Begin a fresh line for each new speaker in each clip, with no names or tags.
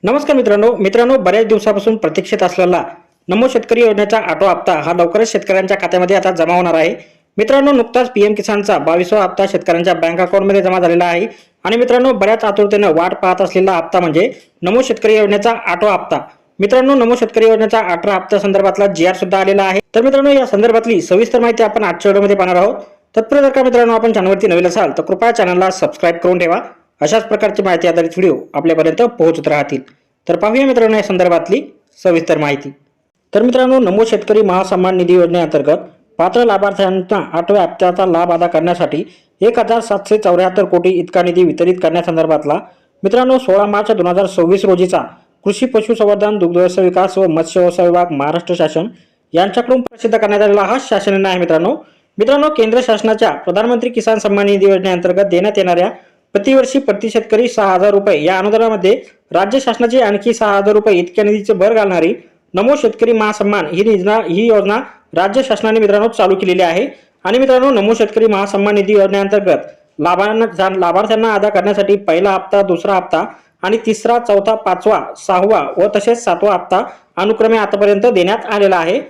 नमस्कार मित्रांनो बऱ्याच दिवसापासून प्रतीक्षित असलेला नमो शेतकरी योजनेचा ऑटो हप्ता हा लवकरच शेतकऱ्यांच्या खात्यामध्ये आता जमा होणार आहे। मित्रांनो नुकताच पीएम किसानचा 22वा हप्ता शेतकऱ्यांच्या बँक अकाउंटमध्ये जमा झालेला आहे आणि मित्रांनो बऱ्याच आतुरतेने वाट पाहत असलेला हप्ता म्हणजे नमो शेतकरी योजनेचा ऑटो हप्ता। मित्रांनो नमो शेतकरी योजनेचा 18 हप्त्या संदर्भातला जीआर सुद्धा आलेला आहे। तर मित्रांनो या संदर्भातली सविस्तर माहिती आपण आजच्या व्हिडिओमध्ये पाहणार आहोत। तत्पूर्वी जर का मित्रांनो आपण चॅनलवरती नवीन असाल तर कृपया चॅनलला सबस्क्राइब करून ठेवा। अशाच प्रकारची माहिती आधारित व्हिडिओ आपल्यापर्यंत पोहोचत राहतील। तर पाहूया मित्रांनो या संदर्भातली सविस्तर माहिती। तर मित्रांनो नमो शेतकरी महासन्मान निधी योजनेअंतर्गत पात्र लाभार्थ्यांना 8व्या हप्त्याचा लाभ अदा करण्यासाठी 1774 कोटी इतका निधी वितरित करण्यासंदर्भातला मित्रांनो 16 मार्च 2026 रोजीचा कृषी पशुसंवर्धन दुग्धव्यवसाय विकास व मत्स्य व्यवसाय विभाग महाराष्ट्र शासन यांच्याकडून प्रसिद्ध करण्यात आलेला हा शासन निर्णय आहे। मित्रांनो केंद्र शासनाच्या प्रधानमंत्री किसान सन्मान निधी योजनेअंतर्गत देण्यात येणाऱ्या प्रतिवर्षी प्रति शेतकरी 6000 रुपये या अनुदानामध्ये राज्य शासनाचे आणखी 6000 रुपये इतक्या निधीचे भर घालणारी नमो शेतकरी महासन्मान ही योजना राज्य शासनाने मित्रांनो चालू केलेली आहे। आणि मित्रांनो नमो शेतकरी महासन्मान निधी योजनेअंतर्गत लाभार्थ्यांना अदा करण्यासाठी पहिला हप्ता, दुसरा हप्ता आणि तिसरा, चौथा, पाचवा, सहावा व तसेच 7वा हप्ता अनुक्रमे आतापर्यंत देण्यात आलेला आहे।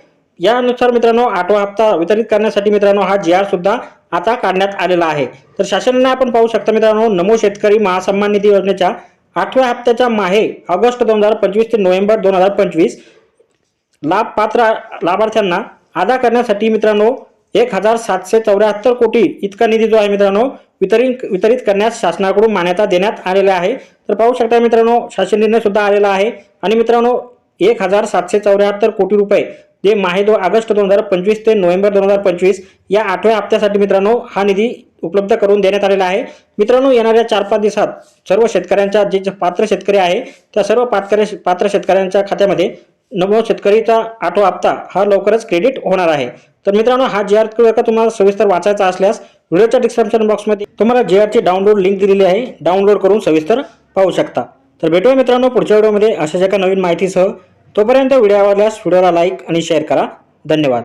यानुसार मित्रांनो 8वा हप्ता वितरित करण्यासाठी मित्रांनो हा जीआर सुद्धा आता काढण्यात आलेला आहे। तर शासनाने आपण पाहू शकता मित्रांनो नमो शेतकरी महासन्मान निधी योजनेच्या 8व्या हप्त्याच्या माहे ऑगस्ट 2025 ते नोव्हेंबर 2025 पात्र लाभार्थ्यांना अदा करण्यासाठी मित्रांनो 1774 कोटी इतका निधी जो आहे मित्रांनो वितरित करण्यास शासनाकडून मान्यता देण्यात आलेला आहे। तर पाहू शकता मित्रांनो शासन निर्णय सुद्धा आलेला आहे आणि मित्रांनो 1774 कोटी रुपये जे माहे ऑगस्ट 2025 ते नोव्हेंबर 2025 या 8व्या हप्त्यासाठी मित्रांनो हा निधी उपलब्ध करून देण्यात आलेला आहे। मित्रांनो येणाऱ्या 4-5 दिवसात सर्व शेतकऱ्यांच्या जे पात्र शेतकरी आहे त्या सर्व पात्र शेतकऱ्यांच्या खात्यामध्ये नमो शेतकरीचा 8वा हप्ता हा लवकरच क्रेडिट होणार आहे। तर मित्रांनो हा जीआर का तुम्हाला सविस्तर वाचायचा असल्यास व्हिडिओच्या डिस्क्रिप्शन बॉक्समध्ये तुम्हाला जीआरची डाउनलोड लिंक दिलेली आहे, डाउनलोड करून सविस्तर पाहू शकता। तर भेटूया मित्रांनो पुढच्या व्हिडिओमध्ये अशाच एका नवीन माहितीसह। तोपर्यंत व्हिडिओ आवडल्यास व्हिडिओला लाईक आणि शेअर करा। धन्यवाद।